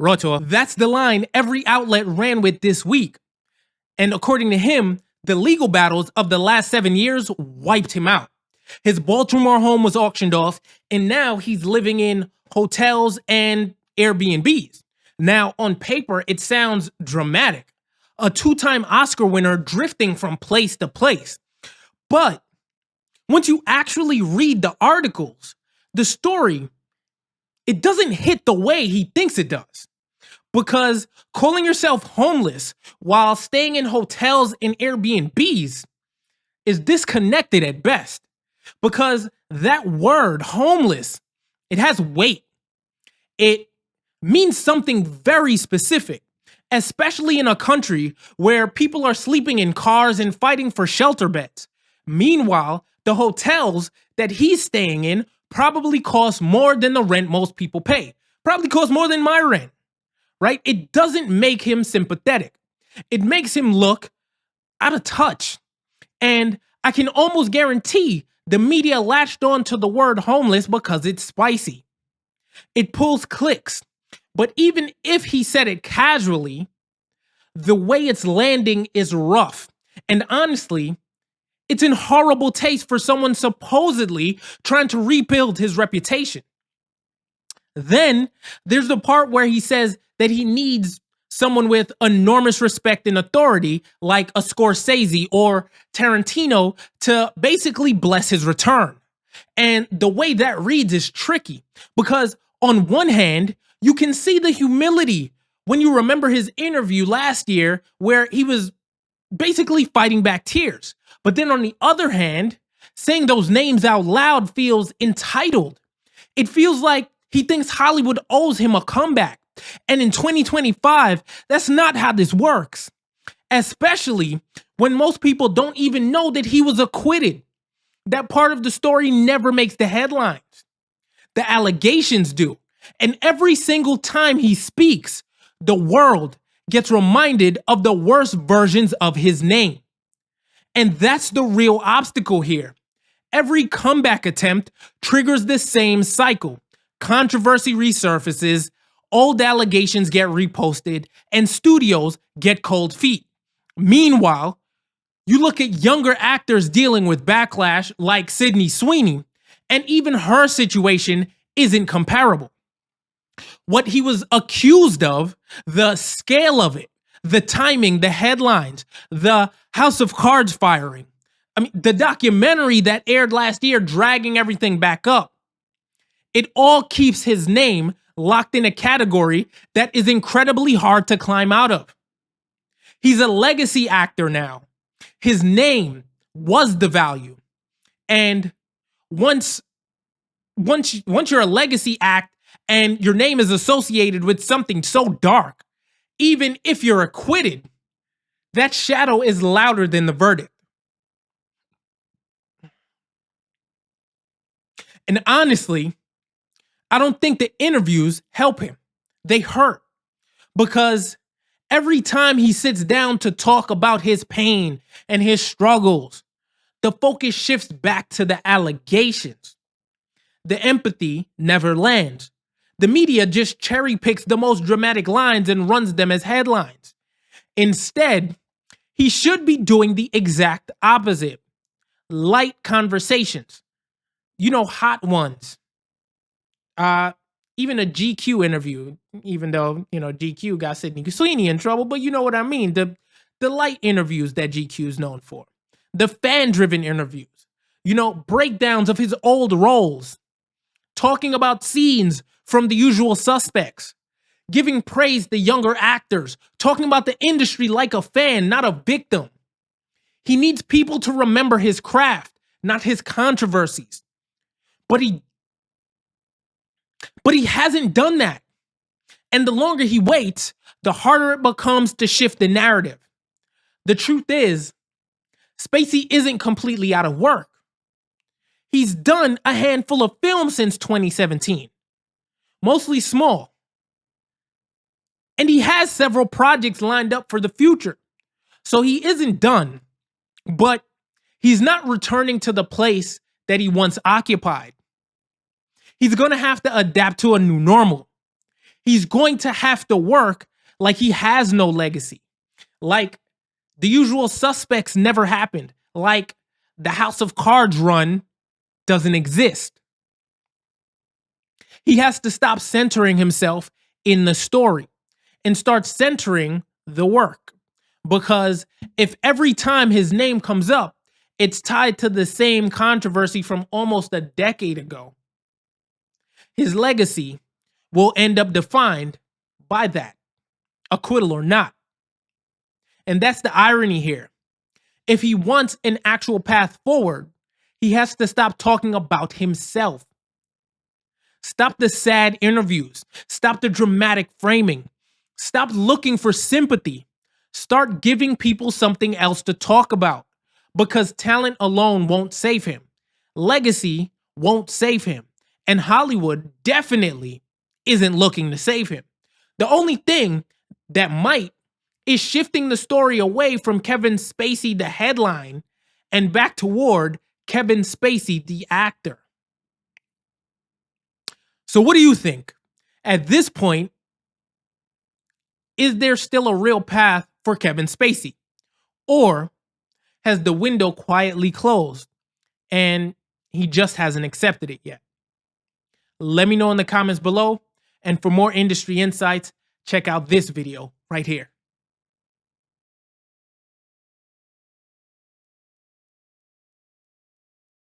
Rawteur. That's the line every outlet ran with this week. And according to him, the legal battles of the last 7 years wiped him out. His Baltimore home was auctioned off, and now he's living in hotels and Airbnbs. Now, on paper, it sounds dramatic. A 2-time Oscar winner drifting from place to place. But once you actually read the articles, the story, it doesn't hit the way he thinks it does. Because calling yourself homeless while staying in hotels and Airbnbs is disconnected at best. Because that word, homeless, it has weight. It means something very specific, especially in a country where people are sleeping in cars and fighting for shelter beds. Meanwhile, the hotels that he's staying in probably cost more than the rent most people pay. Probably cost more than my rent, right? It doesn't make him sympathetic. It makes him look out of touch. And I can almost guarantee the media latched on to the word homeless because it's spicy. It pulls clicks. But even if he said it casually, the way it's landing is rough. And honestly, it's in horrible taste for someone supposedly trying to rebuild his reputation. Then there's the part where he says that he needs someone with enormous respect and authority like a Spacey or Tarantino to basically bless his return. And the way that reads is tricky because on one hand, you can see the humility when you remember his interview last year where he was basically fighting back tears. But then on the other hand, saying those names out loud feels entitled. It feels like he thinks Hollywood owes him a comeback. And in 2025, that's not how this works. Especially when most people don't even know that he was acquitted. That part of the story never makes the headlines. The allegations do. And every single time he speaks, the world gets reminded of the worst versions of his name. And that's the real obstacle here. Every comeback attempt triggers the same cycle. Controversy resurfaces, old allegations get reposted, and studios get cold feet. Meanwhile, you look at younger actors dealing with backlash like Sydney Sweeney, and even her situation isn't comparable. What he was accused of, the scale of it, the timing, the headlines, the House of Cards firing, the documentary that aired last year dragging everything back up. It all keeps his name locked in a category that is incredibly hard to climb out of. He's a legacy actor now. His name was the value. And once you're a legacy act and your name is associated with something so dark, even if you're acquitted, that shadow is louder than the verdict. And honestly, I don't think the interviews help him. They hurt. Because every time he sits down to talk about his pain and his struggles, the focus shifts back to the allegations. The empathy never lands. The media just cherry picks the most dramatic lines and runs them as headlines. Instead, he should be doing the exact opposite. Light conversations. Hot ones. Even a GQ interview, even though, GQ got Sydney Sweeney in trouble, but you know what I mean. The light interviews that GQ is known for. The fan-driven interviews. Breakdowns of his old roles. Talking about scenes from The Usual Suspects. Giving praise to younger actors. Talking about the industry like a fan, not a victim. He needs people to remember his craft, not his controversies. But he hasn't done that. And the longer he waits, the harder it becomes to shift the narrative. The truth is, Spacey isn't completely out of work. He's done a handful of films since 2017, mostly small. And he has several projects lined up for the future. So he isn't done, but he's not returning to the place that he once occupied. He's going to have to adapt to a new normal. He's going to have to work like he has no legacy. Like The Usual Suspects never happened. Like the House of Cards run doesn't exist. He has to stop centering himself in the story and start centering the work. Because if every time his name comes up, it's tied to the same controversy from almost a decade ago, his legacy will end up defined by that, acquittal or not. And that's the irony here. If he wants an actual path forward, he has to stop talking about himself. Stop the sad interviews. Stop the dramatic framing. Stop looking for sympathy. Start giving people something else to talk about, because talent alone won't save him. Legacy won't save him. And Hollywood definitely isn't looking to save him. The only thing that might is shifting the story away from Kevin Spacey, the headline, and back toward Kevin Spacey, the actor. So what do you think? At this point, is there still a real path for Kevin Spacey? Or has the window quietly closed and he just hasn't accepted it yet? Let me know in the comments below. And for more industry insights, check out this video right here.